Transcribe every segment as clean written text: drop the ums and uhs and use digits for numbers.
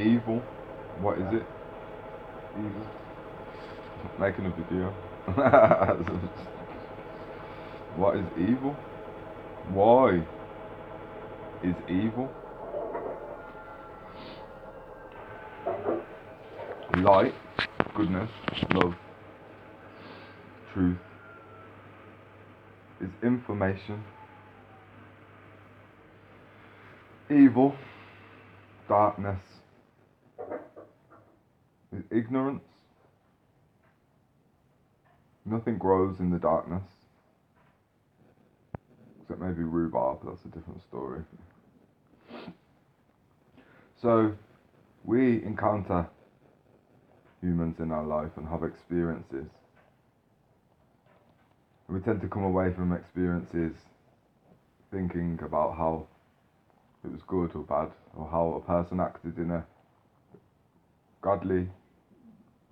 evil. What is it? Evil. Making a video. What is evil? Why is evil? Light, goodness, love, truth is information. Evil, darkness, is ignorance. Nothing grows in the darkness. Except maybe rhubarb, that's a different story. So, we encounter humans in our life and have experiences. We tend to come away from experiences thinking about how it was good or bad, or how a person acted in a godly,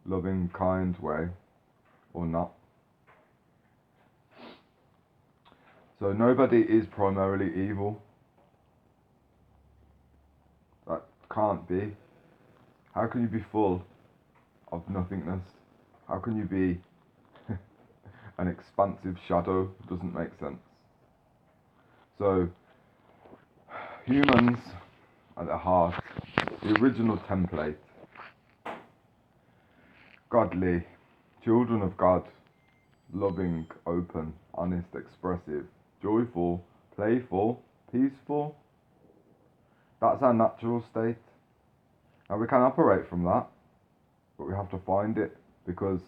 loving, kind way, or not. So nobody is primarily evil. That can't be. How can you be full of nothingness? How can you be an expansive shadow? It doesn't make sense. So, humans, at their heart, the original template, godly, children of God, loving, open, honest, expressive, joyful, playful, peaceful. That's our natural state. Now we can operate from that, but we have to find it, because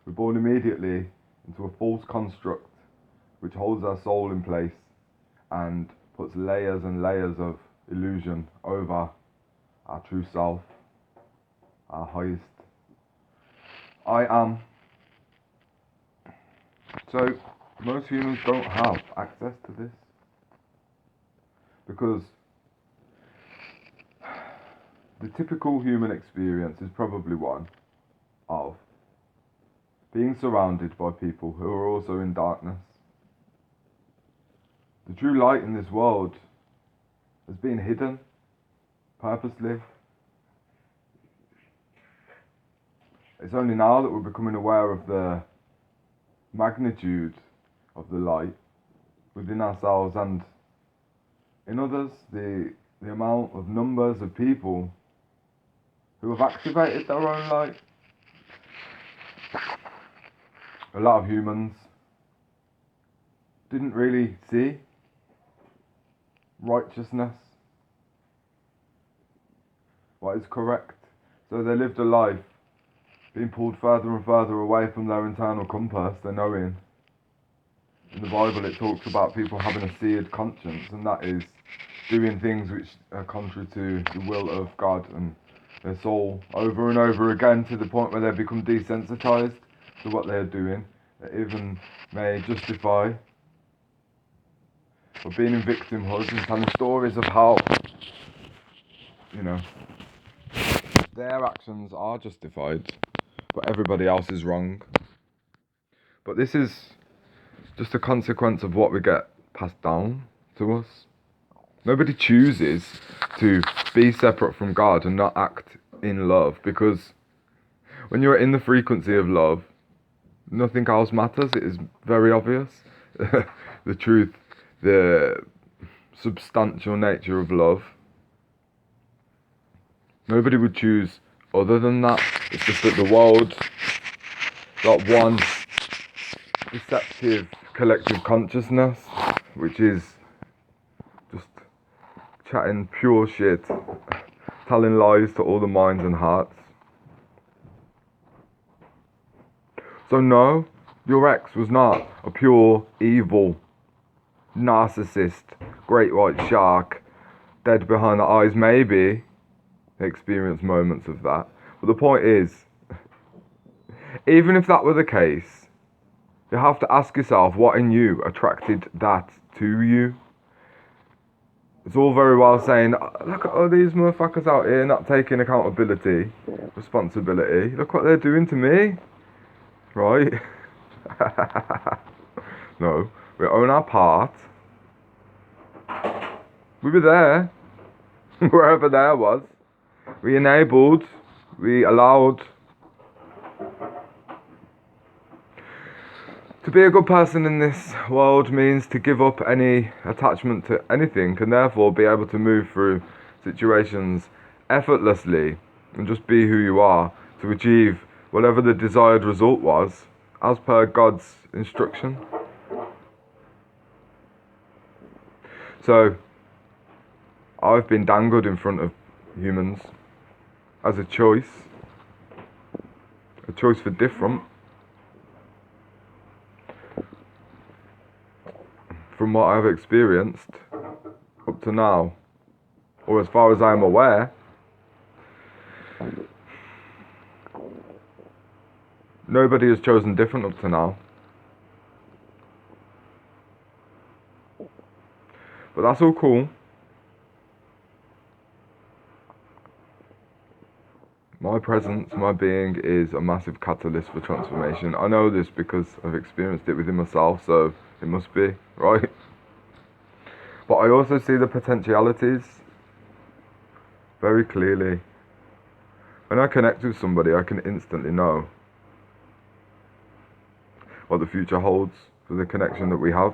we're born immediately into a false construct which holds our soul in place and puts layers and layers of illusion over our true self, our highest I am. So most humans don't have access to this, because the typical human experience is probably one of being surrounded by people who are also in darkness. The true light in this world has been hidden purposely. It's only now that we're becoming aware of the magnitude of the light within ourselves and in others, the amount of numbers of people who have activated their own light. A lot of humans didn't really see righteousness, what is correct. So they lived a life being pulled further and further away from their internal compass, their knowing. In the Bible it talks about people having a seared conscience, and that is doing things which are contrary to the will of God and their soul over and over again, to the point where they become desensitized to what they're doing. They even may justify or being in victimhood and telling stories of how, their actions are justified, but everybody else is wrong. But this is just a consequence of what we get passed down to us. Nobody chooses to be separate from God and not act in love, because when you're in the frequency of love, nothing else matters. It is very obvious. The truth, the substantial nature of love. Nobody would choose other than that. It's just that the world got one deceptive collective consciousness, which is just chatting pure shit, telling lies to all the minds and hearts. So no, your ex was not a pure evil narcissist, great white shark, dead behind the eyes. Maybe they experienced moments of that, but the point is, even if that were the case, you have to ask yourself what in you attracted that to you. It's all very well saying, look at all these motherfuckers out here not taking accountability, responsibility. Look what they're doing to me. Right? No, we own our part. We were there. wherever there was. We enabled, we allowed. To be a good person in this world means to give up any attachment to anything and therefore be able to move through situations effortlessly and just be who you are to achieve whatever the desired result was as per God's instruction. So, I've been dangled in front of humans as a choice for different. From what I've experienced up to now, or as far as I am aware, nobody has chosen different up to now. But that's all cool. My presence, my being is a massive catalyst for transformation. I know this because I've experienced it within myself, so it must be, right? But I also see the potentialities very clearly. When I connect with somebody, I can instantly know what the future holds for the connection that we have.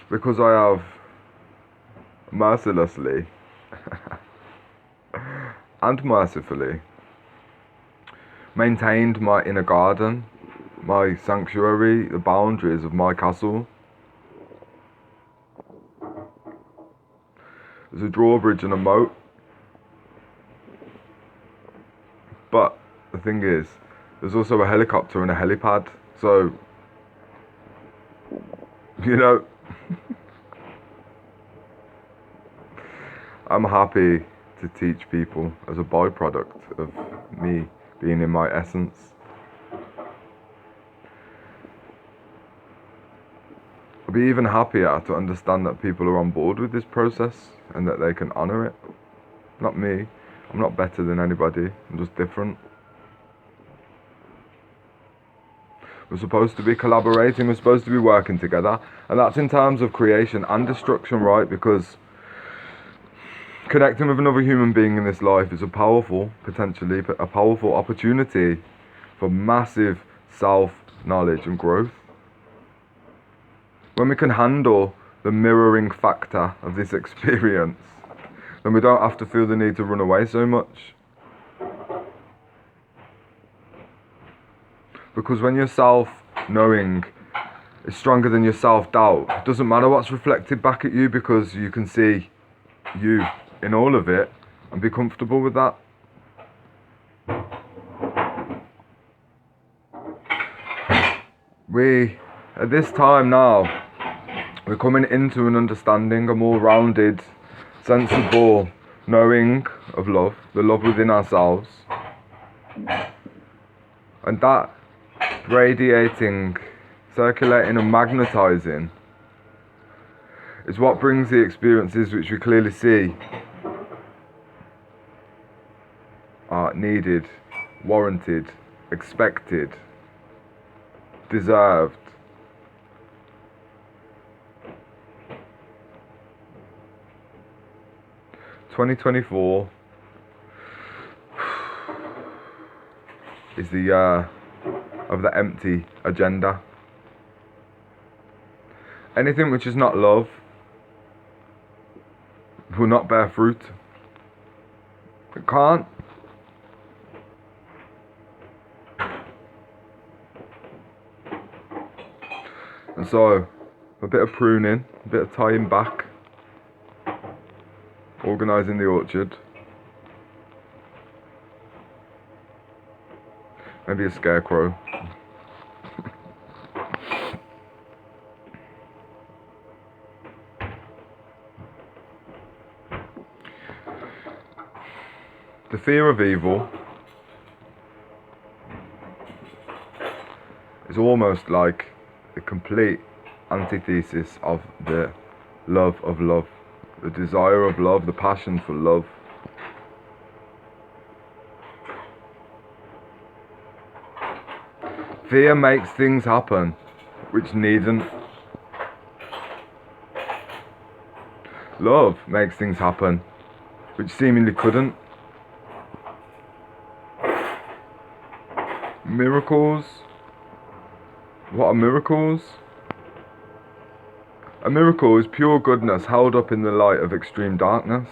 Because I have mercilessly and mercifully maintained my inner garden, my sanctuary, the boundaries of my castle. There's a drawbridge and a moat. But the thing is, there's also a helicopter and a helipad. So, you know, I'm happy to teach people as a byproduct of me being in my essence. I'll be even happier to understand that people are on board with this process and that they can honour it. Not me. I'm not better than anybody. I'm just different. We're supposed to be collaborating, we're supposed to be working together, and that's in terms of creation and destruction, right? Because connecting with another human being in this life is potentially a powerful opportunity for massive self-knowledge and growth. When we can handle the mirroring factor of this experience, then we don't have to feel the need to run away so much. Because when your self-knowing is stronger than your self-doubt, it doesn't matter what's reflected back at you, because you can see you in all of it and be comfortable with that. At this time now, we're coming into an understanding, a more rounded, sensible knowing of love, the love within ourselves. And that radiating, circulating and magnetizing is what brings the experiences which we clearly see are needed, warranted, expected, deserved. "2024 is the year of the empty agenda. Anything which is not love will not bear fruit. It can't. And so, a bit of pruning, a bit of tying back, organising the orchard, maybe a scarecrow. The fear of evil is almost like the complete antithesis of the love of love, the desire of love, the passion for love. Fear makes things happen which needn't. Love makes things happen, which seemingly couldn't. Miracles? What are miracles? A miracle is pure goodness held up in the light of extreme darkness.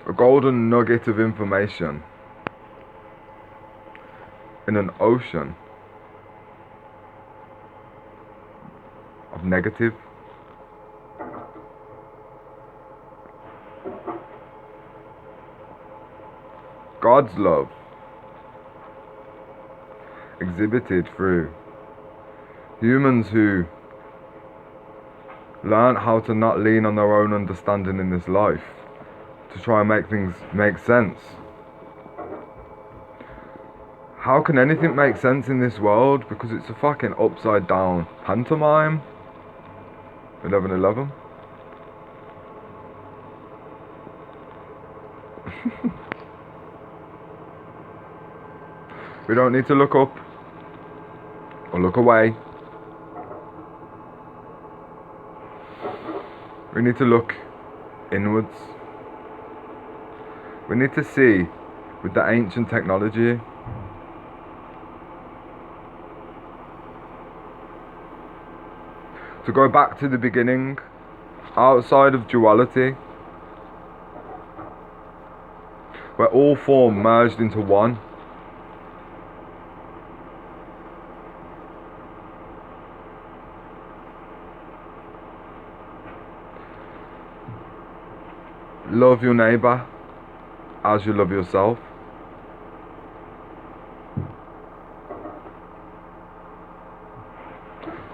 A golden nugget of information in an ocean of negative. God's love exhibited through humans who learn how to not lean on their own understanding in this life to try and make things make sense. How can anything make sense in this world? Because it's a fucking upside down pantomime. 11/11. We don't need to look up or look away. We need to look inwards. We need to see with the ancient technology. To go back to the beginning, outside of duality, where all form merged into one. Love your neighbour as you love yourself.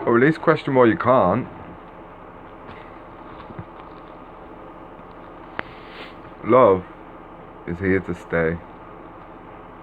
Or at least question why you can't. Love is here to stay.